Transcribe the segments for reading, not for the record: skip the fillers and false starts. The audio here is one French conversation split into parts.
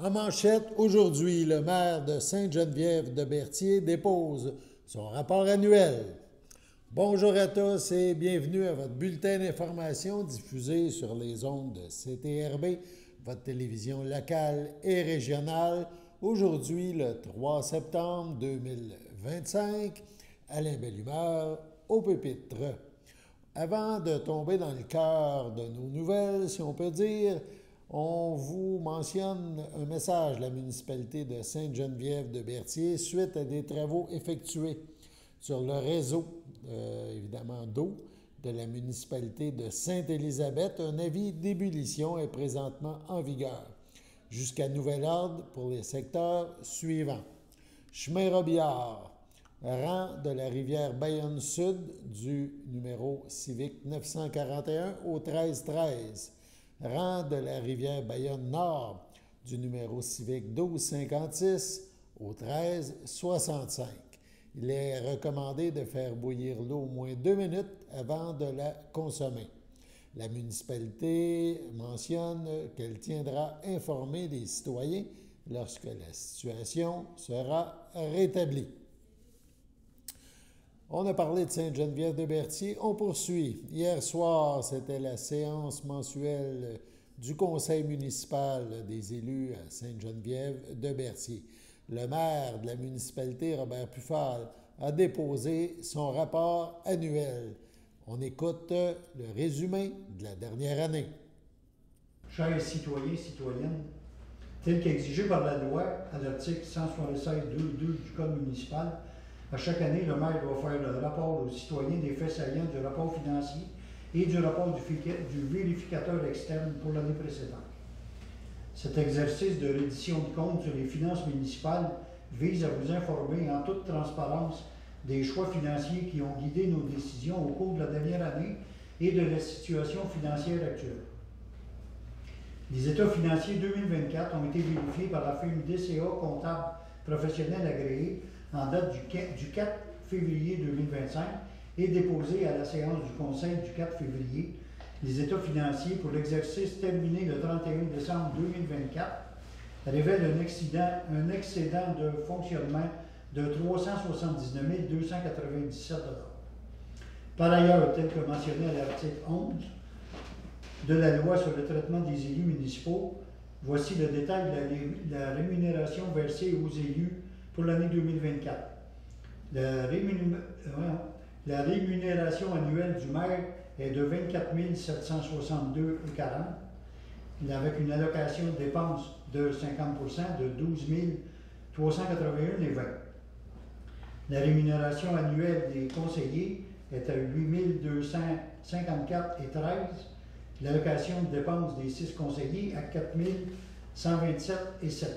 En manchette, aujourd'hui, le maire de Sainte-Geneviève-de-Berthier dépose son rapport annuel. Bonjour à tous et bienvenue à votre bulletin d'information diffusé sur les ondes de CTRB, votre télévision locale et régionale. Aujourd'hui, le 3 septembre 2025, Alain Bellumeur au pupitre. Avant de tomber dans le cœur de nos nouvelles, si on peut dire, on vous mentionne un message de la municipalité de Sainte-Geneviève-de-Berthier suite à des travaux effectués sur le réseau, évidemment d'eau, de la municipalité de Sainte-Élisabeth. Un avis d'ébullition est présentement en vigueur. Jusqu'à nouvel ordre pour les secteurs suivants. Chemin Robillard, rang de la rivière Bayonne Sud du numéro civique 941 au 1313. Rang de la rivière Bayonne Nord du numéro civique 1256 au 1365. Il est recommandé de faire bouillir l'eau au moins 2 minutes avant de la consommer. La municipalité mentionne qu'elle tiendra informée des citoyens lorsque la situation sera rétablie. On a parlé de Sainte-Geneviève-de-Berthier. On poursuit. Hier soir, c'était la séance mensuelle du conseil municipal des élus à Sainte-Geneviève-de-Berthier. Le maire de la municipalité, Robert Pufal, a déposé son rapport annuel. On écoute le résumé de la dernière année. Chers citoyens et citoyennes, tel qu'exigé par la loi à l'article 176.2.2 du Code municipal, à chaque année, le maire doit faire le rapport aux citoyens des faits saillants du rapport financier et du rapport du vérificateur externe pour l'année précédente. Cet exercice de reddition de comptes sur les finances municipales vise à vous informer en toute transparence des choix financiers qui ont guidé nos décisions au cours de la dernière année et de la situation financière actuelle. Les états financiers 2024 ont été vérifiés par la firme DCA comptable professionnel agréé en date du 4 février 2025 et déposés à la séance du Conseil du 4 février. Les états financiers pour l'exercice terminé le 31 décembre 2024 révèlent un excédent de fonctionnement de 379 297 $. Par ailleurs, tel que mentionné à l'article 11 de la loi sur le traitement des élus municipaux, voici le détail de la rémunération versée aux élus pour l'année 2024. La rémunération annuelle du maire est de 24 762,40 avec une allocation de dépenses de 50 de 12 381,20. La rémunération annuelle des conseillers est à 8 254,13. L'allocation de dépenses des 6 conseillers à 4 127,7.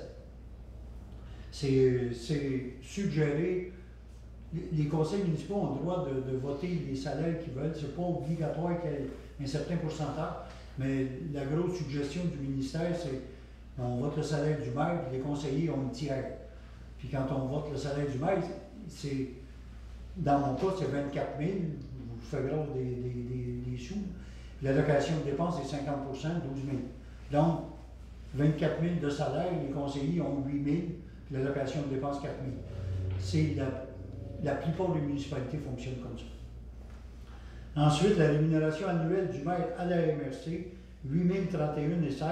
C'est suggéré. Les conseils municipaux ont le droit de voter les salaires qu'ils veulent. Ce n'est pas obligatoire qu'il y ait un certain pourcentage, mais la grosse suggestion du ministère, c'est qu'on vote le salaire du maire, puis les conseillers ont un tiers. Puis quand on vote le salaire du maire, c'est, dans mon cas, c'est 24 000, je fais grâce des sous. L'allocation de dépenses est 50 12 000. Donc, 24 000 de salaire, les conseillers ont 8 000, puis l'allocation de dépenses 4 000. C'est la plupart des municipalités fonctionnent comme ça. Ensuite, la rémunération annuelle du maire à la MRC, 8 031,16,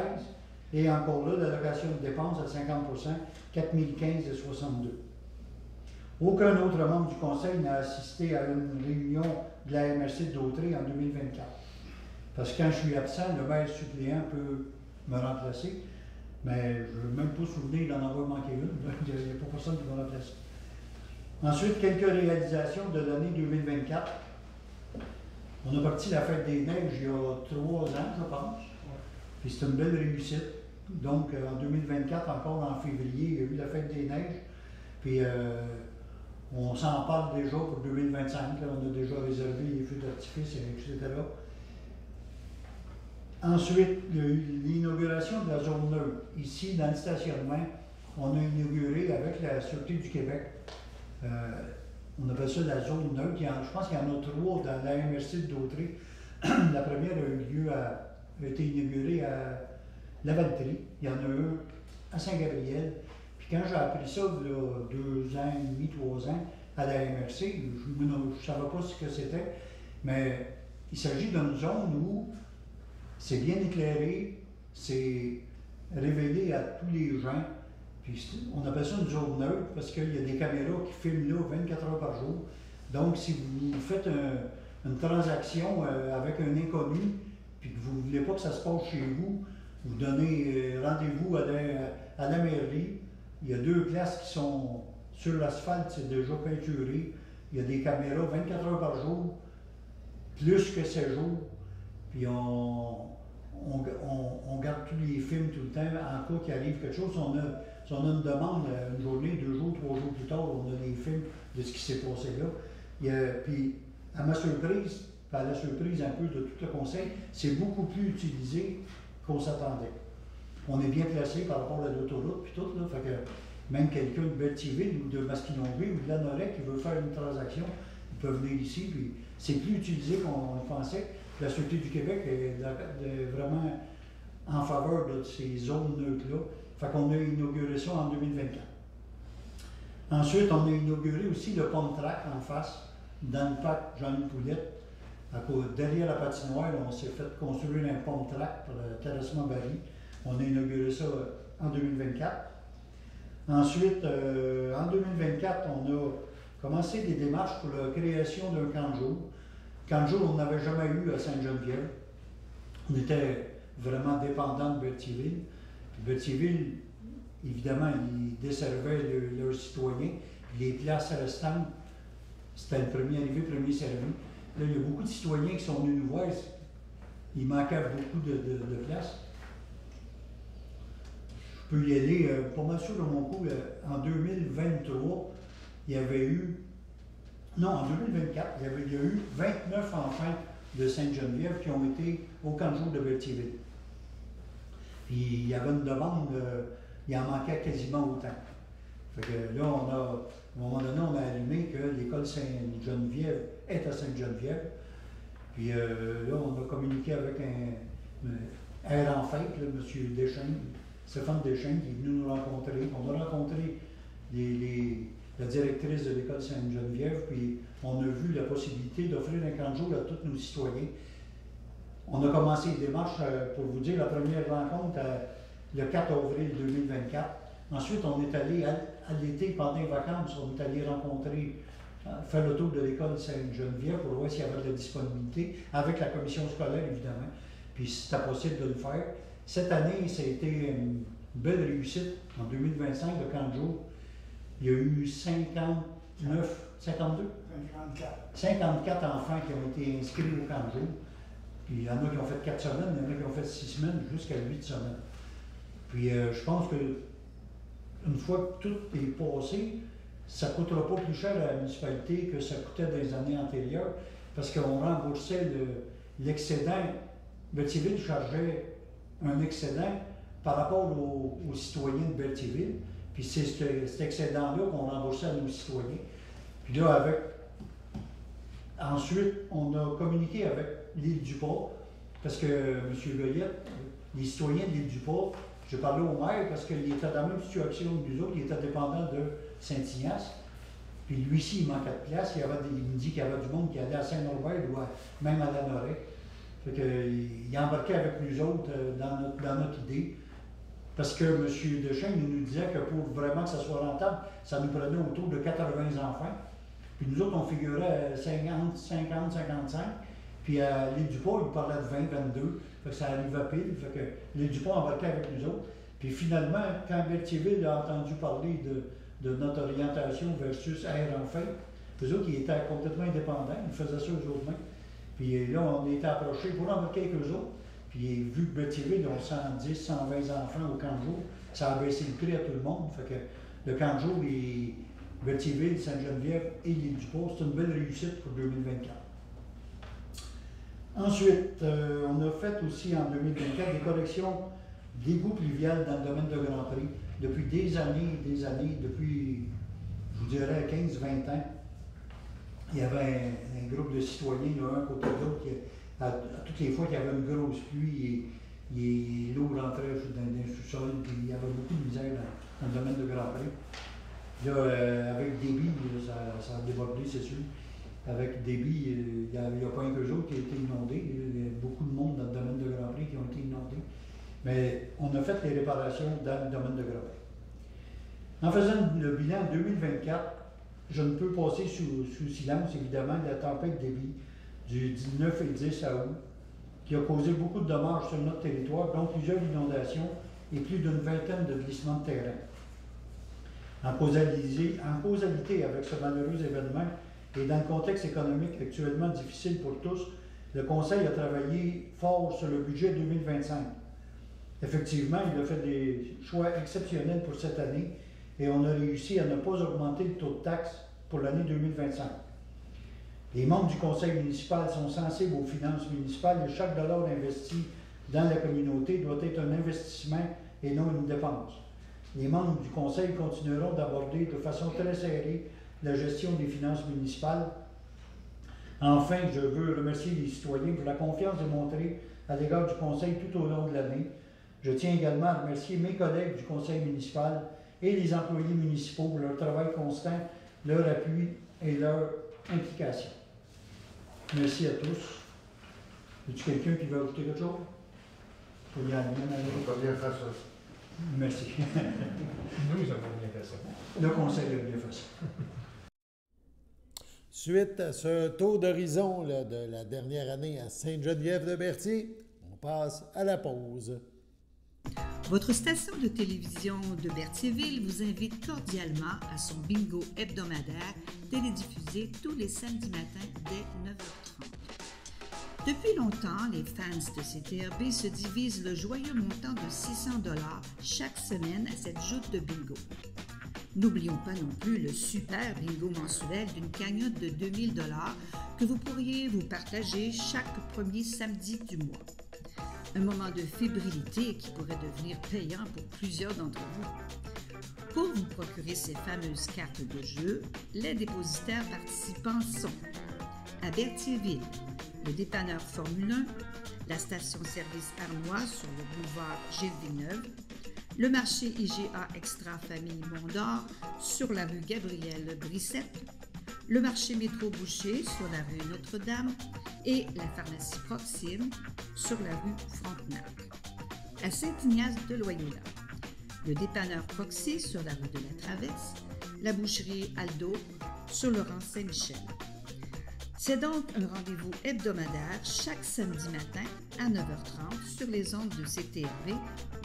et encore là, l'allocation de dépenses à 50 4 015,62. Aucun autre membre du conseil n'a assisté à une réunion de la MRC de Dautrey en 2024. Parce que quand je suis absent, le maire suppléant peut me remplacer, mais je ne veux même pas souvenir d'en avoir manqué une, il n'y a pas personne qui va me remplacer. Ensuite, quelques réalisations de l'année 2024. On a parti la fête des neiges il y a 3 ans, je pense. Puis c'est une belle réussite. Donc, en 2024, encore en février, il y a eu la fête des neiges. Puis, on s'en parle déjà pour 2025. Là, on a déjà réservé les feux d'artifice, etc. Ensuite, l'inauguration de la zone neutre. Ici, dans le stationnement, on a inauguré avec la Sûreté du Québec. On appelle ça la zone neutre. Je pense qu'il y en a 3 dans la MRC de Dautrey. La première a été inaugurée à Lavaltrie. Il y en a un à Saint-Gabriel. Puis quand j'ai appris ça, il y a 2 ans et demi, 3 ans, à la MRC, je ne savais pas ce que c'était, mais il s'agit d'une zone où c'est bien éclairé, c'est révélé à tous les gens. Puis on appelle ça une zone neutre parce qu'il y a des caméras qui filment là 24 heures par jour. Donc, si vous faites une transaction avec un inconnu, puis que vous ne voulez pas que ça se passe chez vous, vous donnez rendez-vous à la mairie. Il y a 2 places qui sont sur l'asphalte, c'est déjà peinturé. Il y a des caméras 24 heures par jour, plus que 7 jours. Puis on garde tous les films tout le temps. En cas qu'il arrive quelque chose, si on a une demande, une journée, 2 jours, 3 jours plus tard, on a des films de ce qui s'est passé là. Puis, à ma surprise, à la surprise un peu de tout le conseil, c'est beaucoup plus utilisé qu'on s'attendait. On est bien placé par rapport à l'autoroute, puis tout, là, fait que même quelqu'un de Berthierville ou de Masquinongé ou de Lanoret qui veut faire une transaction, ils peuvent venir ici, puis c'est plus utilisé qu'on le pensait. La Sûreté du Québec est vraiment en faveur de ces zones neutres-là. Fait qu'on a inauguré ça en 2024. Ensuite, on a inauguré aussi le pont de track en face, dans le parc Jean-Louis Poulette. Derrière la patinoire, on s'est fait construire un pont de track pour le terrassement Barry. On a inauguré ça en 2024. Ensuite, en 2024, on a commencé des démarches pour la création d'un camp de jour. Camp de jour, on n'avait jamais eu à Sainte-Geneviève. On était vraiment dépendant de Berthierville. Berthierville, évidemment, ils desservaient leurs citoyens. Les places restantes, c'était le premier arrivé, premier servi. Là, il y a beaucoup de citoyens qui sont venus nous voir. Il manquait beaucoup de places. Je peux y aller pas mal sûr de mon coup. En 2023, il y avait eu. Non, en 2024, il y a eu 29 enfants de Sainte-Geneviève qui ont été au camp de jour de Berthierville. Puis il y avait une demande, il en manquait quasiment autant. Fait que là, à un moment donné, on a allumé que l'école Sainte-Geneviève est à Sainte-Geneviève. Puis là, on a communiqué avec un air en fête, M. Deschênes, Stéphane Deschênes, qui est venu nous rencontrer. On a rencontré la directrice de l'école Sainte-Geneviève, puis on a vu la possibilité d'offrir un camp de jour à tous nos citoyens. On a commencé les démarches, pour vous dire, la première rencontre le 4 avril 2024. Ensuite, on est allé à l'été, pendant les vacances, on est allé rencontrer, faire le tour de l'école Sainte-Geneviève pour voir s'il y avait de la disponibilité, avec la commission scolaire, évidemment, puis si c'était possible de le faire. Cette année, ça a été une belle réussite. En 2025, le camp de jour, il y a eu 52? 54 enfants qui ont été inscrits au camp de jour. Puis il y en a qui ont fait 4 semaines, il y en a qui ont fait 6 semaines, jusqu'à 8 semaines. Puis je pense que une fois que tout est passé, ça ne coûtera pas plus cher à la municipalité que ça coûtait dans les années antérieures, parce qu'on remboursait l'excédent. Berthierville chargeait un excédent par rapport aux citoyens de Berthierville, puis c'est cet excédent-là qu'on remboursait à nos citoyens. Puis là, ensuite, on a communiqué avec l'île du Pas, parce que M. Goyette, les citoyens de l'île du Pas, j'ai parlé au maire parce qu'il était dans la même situation que nous autres, il était dépendant de Saint-Ignace. Puis lui aussi, il manquait de place. Il me dit qu'il y avait du monde qui allait à Saint-Norbert ou même à Lanoret. Fait qu'il embarquait avec nous autres dans notre idée. Parce que M. Deschênes nous disait que pour vraiment que ça soit rentable, ça nous prenait autour de 80 enfants. Puis nous autres, on figurait à 50, 55. Puis à l'île du Pas, il parlait de 20, 22. Fait que ça arrivait pile. Fait que l'île du Pas embarquait avec nous autres. Puis finalement, quand Berthierville a entendu parler de notre orientation versus Air en fait, eux autres, ils étaient complètement indépendants. Ils faisaient ça eux autres mêmes. Puis là, on a été approchés pour embarquer avec eux autres. Puis vu que Berthierville ont 110, 120 enfants au camp de jour, ça a baissé le prix à tout le monde. Fait que le camp de jour, Berthierville, Sainte-Geneviève et l'île du Pas, c'est une belle réussite pour 2024. Ensuite, on a fait aussi en 2024 des collections d'égouts pluviales dans le domaine de Grand Prix. Depuis des années, depuis, je vous dirais, 15-20 ans, il y avait un groupe de citoyens, là, un côté de l'autre, toutes les fois qu'il y avait une grosse pluie, L'eau rentrait dans le sous-sol, puis il y avait beaucoup de misère dans le domaine de Grand Prix. Là, avec débit, ça a débordé, c'est sûr. Avec débit, il n'y a pas un que jour qui a été inondé. Il y a beaucoup de monde dans le domaine de Grand Prix qui ont été inondés. Mais on a fait les réparations dans le domaine de Grand Prix. En faisant le bilan 2024, je ne peux passer sous silence, évidemment, la tempête débit du 19 et 10 août, qui a causé beaucoup de dommages sur notre territoire, dont plusieurs inondations et plus d'une vingtaine de glissements de terrain. En causalité avec ce malheureux événement et dans le contexte économique actuellement difficile pour tous, le Conseil a travaillé fort sur le budget 2025. Effectivement, il a fait des choix exceptionnels pour cette année et on a réussi à ne pas augmenter le taux de taxe pour l'année 2025. Les membres du conseil municipal sont sensibles aux finances municipales et chaque dollar investi dans la communauté doit être un investissement et non une dépense. Les membres du conseil continueront d'aborder de façon très serrée la gestion des finances municipales. Enfin, je veux remercier les citoyens pour la confiance démontrée à l'égard du conseil tout au long de l'année. Je tiens également à remercier mes collègues du conseil municipal et les employés municipaux pour leur travail constant, leur appui et leur implication. Merci à tous. Y a-t-il quelqu'un qui veut ajouter quelque chose? On va bien faire ça. Merci. Nous avons bien fait ça. Le conseil a bien fait ça. Suite à ce tour d'horizon de la dernière année à Sainte-Geneviève-de-Berthier, on passe à la pause. Votre station de télévision de Berthierville vous invite cordialement à son bingo hebdomadaire télédiffusé tous les samedis matins dès 9h30. Depuis longtemps, les fans de CTRB se divisent le joyeux montant de 600 $ chaque semaine à cette joute de bingo. N'oublions pas non plus le super bingo mensuel d'une cagnotte de 2000 $ que vous pourriez vous partager chaque premier samedi du mois. Un moment de fébrilité qui pourrait devenir payant pour plusieurs d'entre vous. Pour vous procurer ces fameuses cartes de jeu, les dépositaires participants sont à Berthierville, le dépanneur Formule 1, la station-service Arnois sur le boulevard Gilles Villeneuve, le marché IGA Extra Famille Mont-d'Or sur la rue Gabriel Brissette, le marché Métro Boucher sur la rue Notre-Dame et la pharmacie Proxime sur la rue Frontenac. À Saint-Ignace de Loyola, le dépanneur Proxy sur la rue de la Traverse, la boucherie Aldo sur le rang Saint-Michel. C'est donc un rendez-vous hebdomadaire chaque samedi matin à 9h30 sur les ondes de CTRB,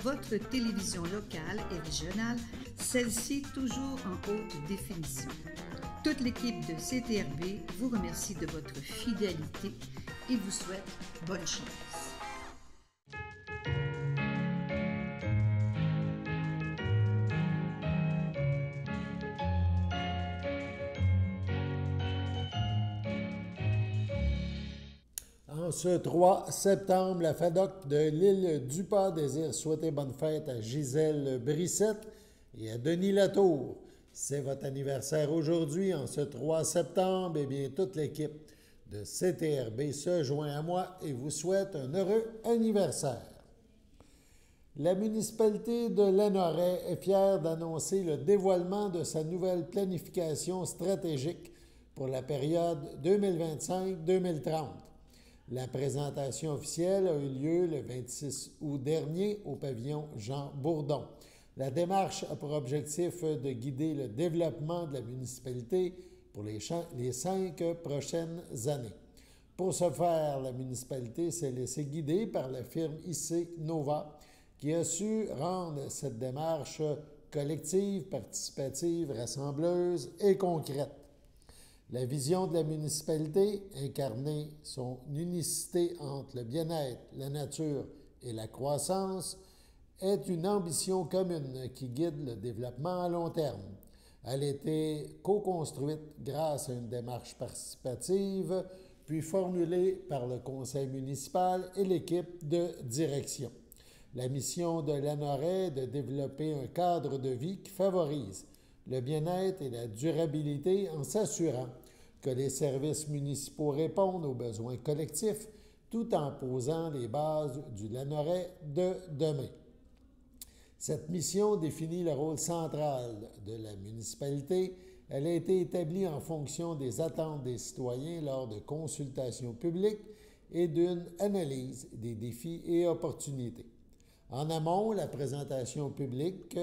votre télévision locale et régionale, celle-ci toujours en haute définition. Toute l'équipe de CTRB vous remercie de votre fidélité et vous souhaite bonne chance. En ce 3 septembre, la FADOC de l'île du Pas désire souhaiter bonne fête à Gisèle Brissette et à Denis Latour. C'est votre anniversaire aujourd'hui, en ce 3 septembre. Eh bien, toute l'équipe de CTRB se joint à moi et vous souhaite un heureux anniversaire. La municipalité de Lanoraie est fière d'annoncer le dévoilement de sa nouvelle planification stratégique pour la période 2025-2030. La présentation officielle a eu lieu le 26 août dernier au pavillon Jean Bourdon. La démarche a pour objectif de guider le développement de la municipalité pour les 5 prochaines années. Pour ce faire, la municipalité s'est laissée guider par la firme IC Nova qui a su rendre cette démarche collective, participative, rassembleuse et concrète. La vision de la municipalité, incarner son unicité entre le bien-être, la nature et la croissance, est une ambition commune qui guide le développement à long terme. Elle a été co-construite grâce à une démarche participative, puis formulée par le conseil municipal et l'équipe de direction. La mission de Lanoraie est de développer un cadre de vie qui favorise le bien-être et la durabilité en s'assurant que les services municipaux répondent aux besoins collectifs tout en posant les bases du Lanoret de demain. Cette mission définit le rôle central de la municipalité. Elle a été établie en fonction des attentes des citoyens lors de consultations publiques et d'une analyse des défis et opportunités. En amont de la présentation publique,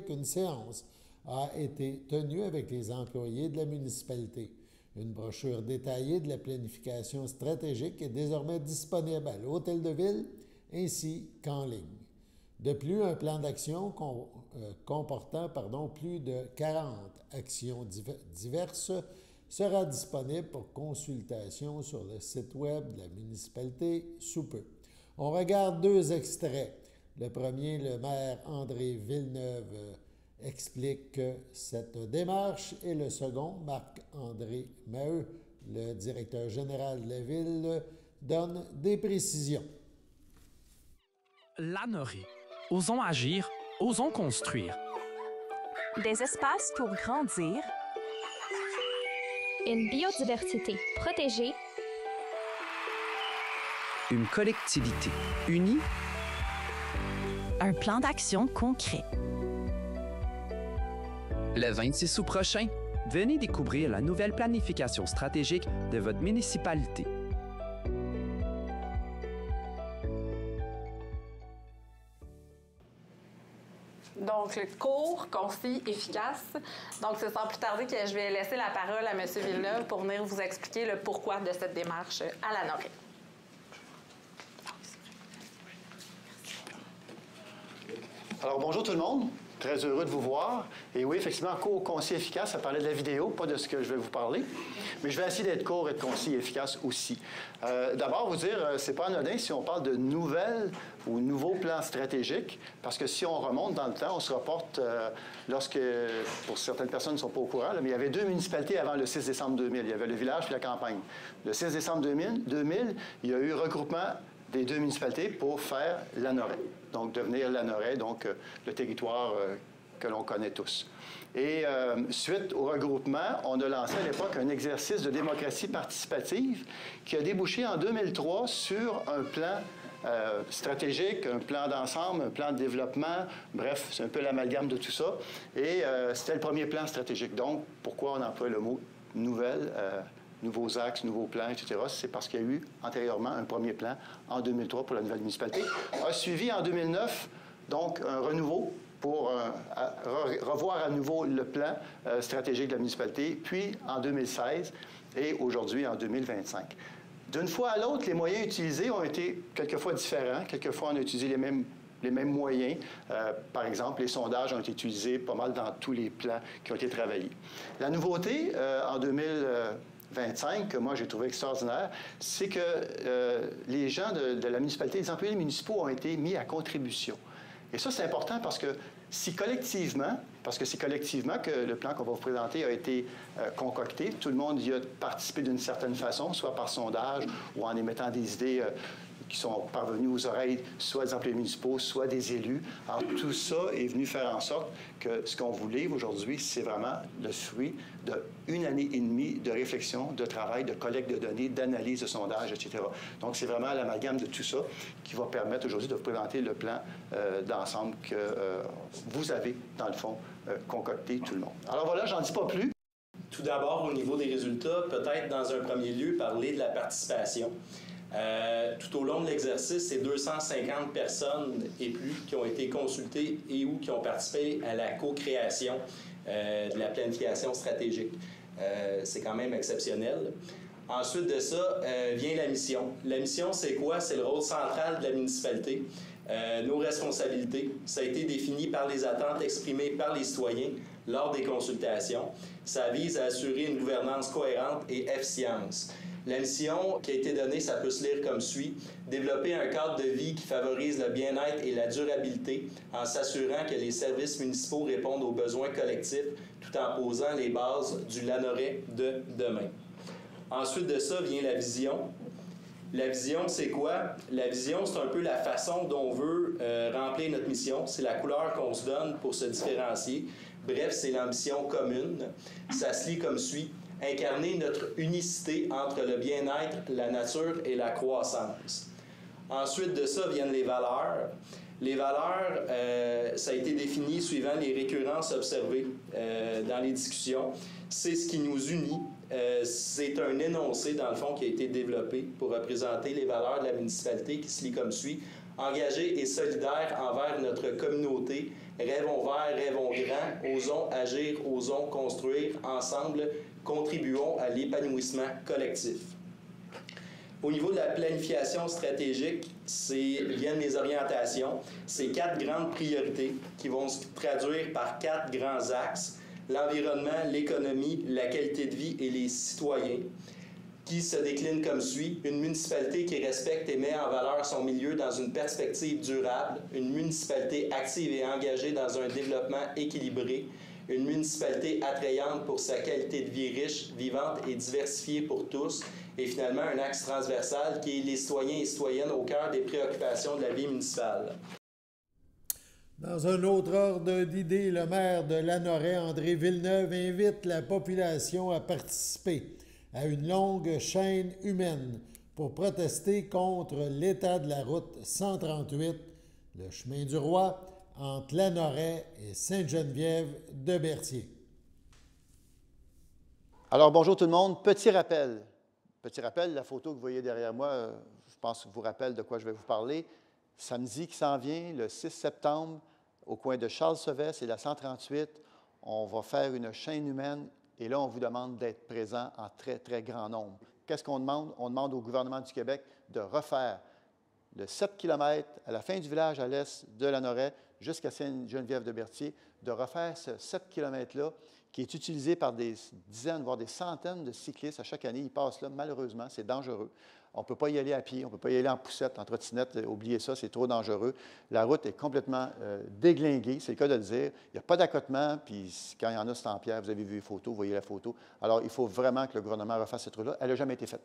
une séance a été tenue avec les employés de la municipalité. Une brochure détaillée de la planification stratégique est désormais disponible à l'Hôtel de Ville ainsi qu'en ligne. De plus, un plan d'action comportant plus de 40 actions diverses sera disponible pour consultation sur le site web de la municipalité sous peu. On regarde 2 extraits. Le premier, le maire André Villeneuve explique cette démarche et le second, Marc-André Maheu, le directeur général de la Ville, donne des précisions. Lanoret. Osons agir, osons construire. Des espaces pour grandir. Une biodiversité protégée. Une collectivité unie. Un plan d'action concret. Le 26 août prochain, venez découvrir la nouvelle planification stratégique de votre municipalité. Donc, le court, concis, efficace. Donc, c'est sans plus tarder que je vais laisser la parole à M. Villeneuve pour venir vous expliquer le pourquoi de cette démarche à Lanoret. Alors, bonjour tout le monde. Très heureux de vous voir. Et oui, effectivement, court, concis, efficace, ça parlait de la vidéo, pas de ce que je vais vous parler. Mais je vais essayer d'être court, être concis et efficace aussi. D'abord, vous dire, c'est pas anodin si on parle de nouvelles ou nouveaux plans stratégiques, parce que si on remonte dans le temps, on se reporte lorsque, pour certaines personnes ne sont pas au courant, là, mais il y avait 2 municipalités avant le 6 décembre 2000. Il y avait le village puis la campagne. Le 6 décembre 2000, il y a eu regroupement des 2 municipalités pour faire Lanoret. Donc, devenir Lanoret, donc le territoire que l'on connaît tous. Et suite au regroupement, on a lancé à l'époque un exercice de démocratie participative qui a débouché en 2003 sur un plan stratégique, un plan d'ensemble, un plan de développement. Bref, c'est un peu l'amalgame de tout ça. Et c'était le premier plan stratégique. Donc, pourquoi on emploie le mot « nouvelle » nouveaux axes, nouveaux plans, etc., c'est parce qu'il y a eu antérieurement un premier plan en 2003 pour la nouvelle municipalité. A suivi en 2009, donc, un renouveau pour revoir à nouveau le plan stratégique de la municipalité, puis en 2016 et aujourd'hui en 2025. D'une fois à l'autre, les moyens utilisés ont été quelquefois différents. Quelquefois, on a utilisé les mêmes moyens. Par exemple, les sondages ont été utilisés pas mal dans tous les plans qui ont été travaillés. La nouveauté, en 2025, que moi j'ai trouvé extraordinaire, c'est que les gens de la municipalité, les employés municipaux ont été mis à contribution. Et ça, c'est important parce que c'est collectivement que le plan qu'on va vous présenter a été concocté. Tout le monde y a participé d'une certaine façon, soit par sondage ou en émettant des idées qui sont parvenus aux oreilles soit des employés municipaux, soit des élus. Alors, tout ça est venu faire en sorte que ce qu'on vous livre aujourd'hui, c'est vraiment le fruit d'1 année et demie de réflexion, de travail, de collecte de données, d'analyse, de sondage, etc. Donc, c'est vraiment l'amalgame de tout ça qui va permettre aujourd'hui de vous présenter le plan d'ensemble que vous avez, dans le fond, concocté tout le monde. Alors voilà, j'en dis pas plus. Tout d'abord, au niveau des résultats, peut-être dans un premier lieu, parler de la participation. Tout au long de l'exercice, c'est 250 personnes et plus qui ont été consultées et ou qui ont participé à la co-création de la planification stratégique. C'est quand même exceptionnel. Ensuite de ça, vient la mission. La mission, c'est quoi? C'est le rôle central de la municipalité. Nos responsabilités, ça a été défini par les attentes exprimées par les citoyens lors des consultations. Ça vise à assurer une gouvernance cohérente et efficiente. La mission qui a été donnée, ça peut se lire comme suit. Développer un cadre de vie qui favorise le bien-être et la durabilité en s'assurant que les services municipaux répondent aux besoins collectifs tout en posant les bases du Lanoret de demain. Ensuite de ça vient la vision. La vision, c'est quoi? La vision, c'est un peu la façon dont on veut remplir notre mission. C'est la couleur qu'on se donne pour se différencier. Bref, c'est l'ambition commune. Ça se lit comme suit. incarner notre unicité entre le bien-être, la nature et la croissance. Ensuite de ça viennent les valeurs. Les valeurs, ça a été défini suivant les récurrences observées dans les discussions. C'est ce qui nous unit. C'est un énoncé, dans le fond, qui a été développé pour représenter les valeurs de la municipalité qui se lit comme suit. Engagés et solidaires envers notre communauté, rêvons verts, rêvons grands, osons agir, osons construire, ensemble, contribuons à l'épanouissement collectif. Au niveau de la planification stratégique, viennent les orientations. C'est 4 grandes priorités qui vont se traduire par 4 grands axes. L'environnement, l'économie, la qualité de vie et les citoyens, qui se déclinent comme suit. Une municipalité qui respecte et met en valeur son milieu dans une perspective durable. Une municipalité active et engagée dans un développement équilibré. Une municipalité attrayante pour sa qualité de vie riche, vivante et diversifiée pour tous. Et finalement, un axe transversal qui est les citoyens et citoyennes au cœur des préoccupations de la vie municipale. Dans un autre ordre d'idées, le maire de Lanoraie, André Villeneuve, invite la population à participer à une longue chaîne humaine pour protester contre l'état de la route 138, le chemin du Roi, entre Lanoraie et Sainte-Geneviève-de-Berthier. Alors, bonjour tout le monde. Petit rappel, la photo que vous voyez derrière moi, je pense que vous rappelle de quoi je vais vous parler. Samedi qui s'en vient, le 6 septembre, au coin de Charles-Sevesse et la 138, on va faire une chaîne humaine et là, on vous demande d'être présent en très, très grand nombre. Qu'est-ce qu'on demande? On demande au gouvernement du Québec de refaire le 7 km à la fin du village à l'est de Lanoraie jusqu'à Sainte-Geneviève-de-Berthier, de refaire ce 7 km-là qui est utilisé par des dizaines, voire des centaines de cyclistes à chaque année. Ils passent là, malheureusement, c'est dangereux. On ne peut pas y aller à pied, on ne peut pas y aller en poussette, en trottinette, oubliez ça, c'est trop dangereux. La route est complètement déglinguée, c'est le cas de le dire. Il n'y a pas d'accotement, puis quand il y en a, c'est en pierre. Vous avez vu les photos, vous voyez la photo. Alors, il faut vraiment que le gouvernement refasse cette route-là. Elle n'a jamais été faite.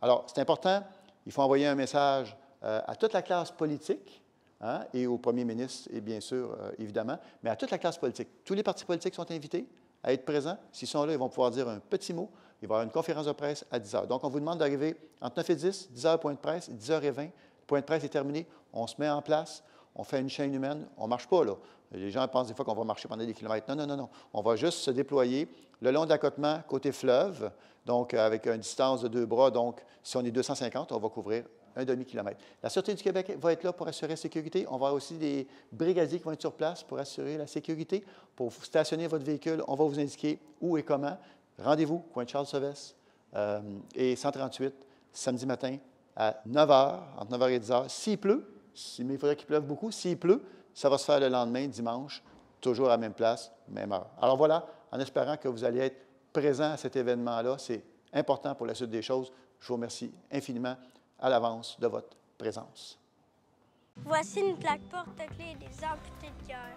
Alors, c'est important, il faut envoyer un message à toute la classe politique, hein, et au premier ministre, et bien sûr, évidemment, mais à toute la classe politique. Tous les partis politiques sont invités à être présents. S'ils sont là, ils vont pouvoir dire un petit mot. Il va y avoir une conférence de presse à 10 h. Donc, on vous demande d'arriver entre 9 et 10, 10 h, point de presse, 10 h et 20, le point de presse est terminé, on se met en place, on fait une chaîne humaine, on ne marche pas, là. Les gens pensent des fois qu'on va marcher pendant des kilomètres. Non, non, non, non. On va juste se déployer le long de l'accotement côté fleuve, donc avec une distance de 2 bras. Donc, si on est 250, on va couvrir un demi-kilomètre. La Sûreté du Québec va être là pour assurer la sécurité. On va avoir aussi des brigadiers qui vont être sur place pour assurer la sécurité. Pour stationner votre véhicule, on va vous indiquer où et comment. Rendez-vous, coin de Charles-Sevesse et 138, samedi matin à 9 h, entre 9 h et 10 h. S'il pleut, mais il faudrait qu'il pleuve beaucoup, s'il pleut, ça va se faire le lendemain, dimanche, toujours à la même place, même heure. Alors voilà, en espérant que vous allez être présents à cet événement-là, c'est important pour la suite des choses. Je vous remercie infiniment à l'avance de votre présence. Voici une plaque porte-clés des amputés de cœur.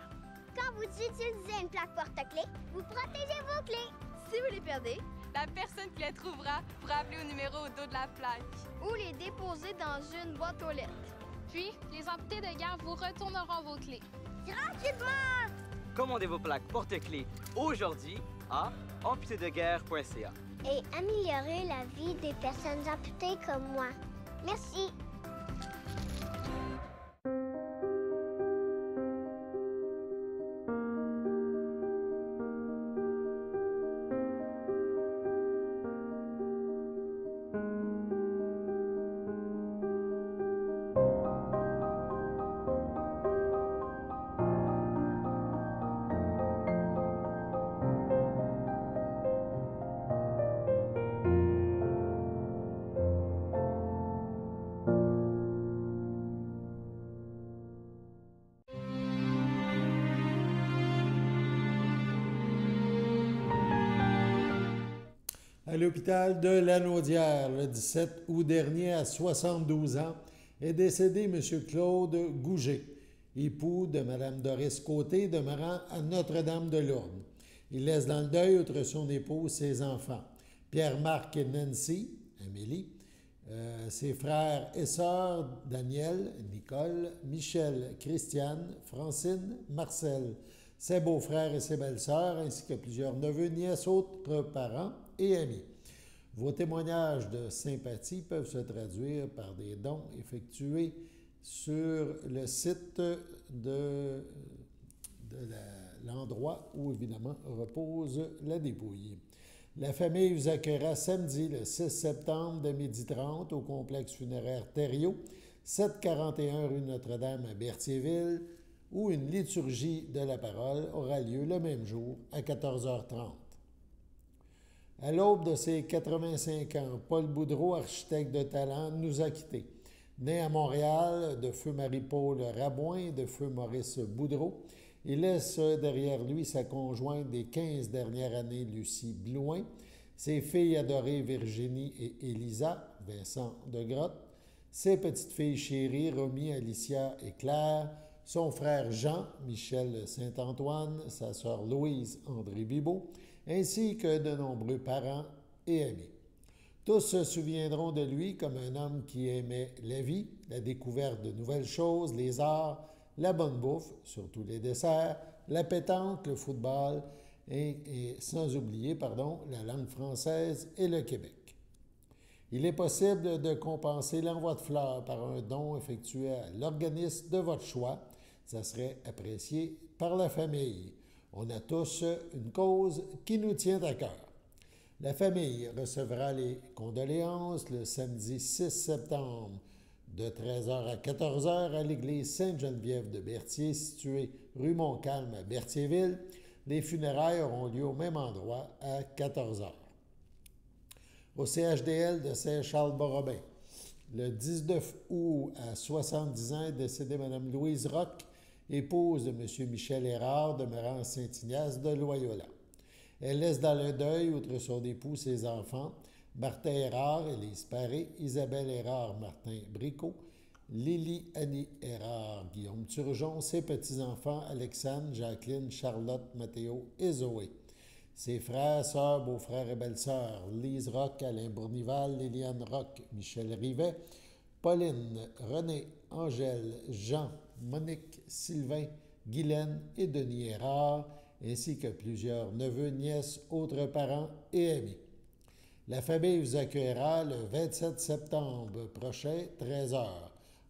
Quand vous utilisez une plaque porte-clés, vous protégez vos clés. Si vous les perdez, la personne qui les trouvera pourra appeler au numéro au dos de la plaque. Ou les déposer dans une boîte aux lettres. Puis, les amputés de guerre vous retourneront vos clés. Gratuitement! Commandez vos plaques porte-clés aujourd'hui à amputédeguerre.ca. Et améliorez la vie des personnes amputées comme moi. Merci. À l'hôpital de Lanaudière, le 17 août dernier, à 72 ans, est décédé M. Claude Gouget, époux de Mme Doris Côté, demeurant à Notre-Dame-de-Lourdes. Il laisse dans le deuil, outre son épouse, ses enfants, Pierre-Marc et Nancy, Amélie, ses frères et sœurs, Daniel, Nicole, Michel, Christiane, Francine, Marcel, ses beaux-frères et ses belles-sœurs, ainsi que plusieurs neveux, nièces, autres parents et amis. Vos témoignages de sympathie peuvent se traduire par des dons effectués sur le site de l'endroit où, évidemment, repose la dépouille. La famille vous accueillera samedi, le 6 septembre, dès 12h30 au complexe funéraire Thériault, 741 rue Notre-Dame à Berthierville, où une liturgie de la parole aura lieu le même jour à 14h30. À l'aube de ses 85 ans, Paul Boudreau, architecte de talent, nous a quittés. Né à Montréal de feu Marie-Paul Rabouin et de feu Maurice Boudreau, il laisse derrière lui sa conjointe des 15 dernières années, Lucie Blouin, ses filles adorées Virginie et Élisa, Vincent de Grotte, ses petites-filles chéries Romy, Alicia et Claire, son frère Jean, Michel Saint-Antoine, sa sœur Louise, André Bibeau, ainsi que de nombreux parents et amis. Tous se souviendront de lui comme un homme qui aimait la vie, la découverte de nouvelles choses, les arts, la bonne bouffe, surtout les desserts, la pétanque, le football et sans oublier, la langue française et le Québec. Il est possible de compenser l'envoi de fleurs par un don effectué à l'organisme de votre choix. Ça serait apprécié par la famille. On a tous une cause qui nous tient à cœur. La famille recevra les condoléances le samedi 6 septembre de 13h à 14h à l'église Sainte-Geneviève de Berthier, située rue Montcalm à Berthierville. Les funérailles auront lieu au même endroit à 14h. Au CHDL de Saint-Charles-Borrobin, le 19 août, à 70 ans, est décédée Mme Louise Roch, épouse de M. Michel Hérard, demeurant à Saint-Ignace de Loyola. Elle laisse dans le deuil, outre son époux, ses enfants, Martin Hérard, Élise Paré, Isabelle Hérard, Martin Bricot, Lily Annie Hérard, Guillaume Turgeon, ses petits-enfants Alexandre, Jacqueline, Charlotte, Mathéo et Zoé. Ses frères, sœurs, beaux-frères et belles-sœurs, Lise Roch, Alain Bournival, Liliane Roch, Michel Rivet, Pauline, René, Angèle, Jean, Monique, Sylvain, Guylaine et Denis Hérard, ainsi que plusieurs neveux, nièces, autres parents et amis. La famille vous accueillera le 27 septembre prochain, 13h,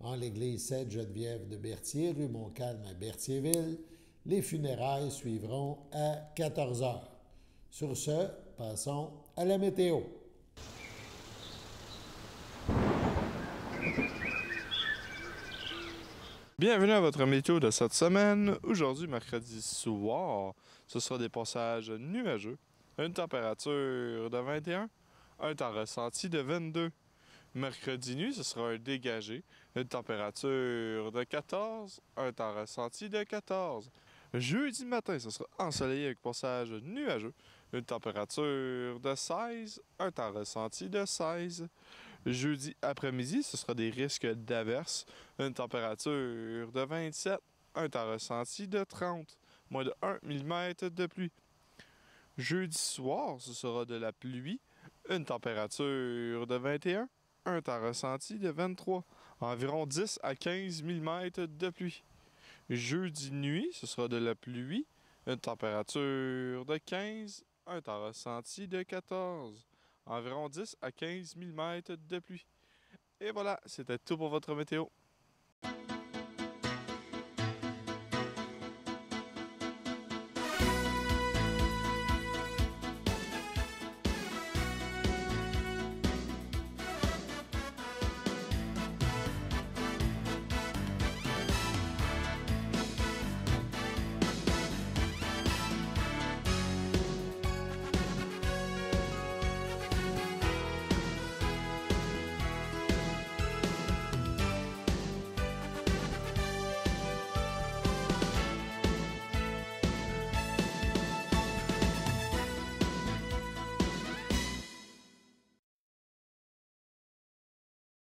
en l'église Sainte-Geneviève de Berthier, rue Montcalm à Berthierville. Les funérailles suivront à 14h. Sur ce, passons à la météo. Bienvenue à votre météo de cette semaine. Aujourd'hui, mercredi soir, ce sera des passages nuageux, une température de 21, un temps ressenti de 22. Mercredi nuit, ce sera un dégagé, une température de 14, un temps ressenti de 14. Jeudi matin, ce sera ensoleillé avec passage nuageux, une température de 16, un temps ressenti de 16. Jeudi après-midi, ce sera des risques d'averses, une température de 27, un temps ressenti de 30, moins de 1 mm de pluie. Jeudi soir, ce sera de la pluie, une température de 21, un temps ressenti de 23, environ 10 à 15 mm de pluie. Jeudi nuit, ce sera de la pluie, une température de 15, un temps ressenti de 14, environ 10 à 15 mm de pluie. Et voilà, c'était tout pour votre météo.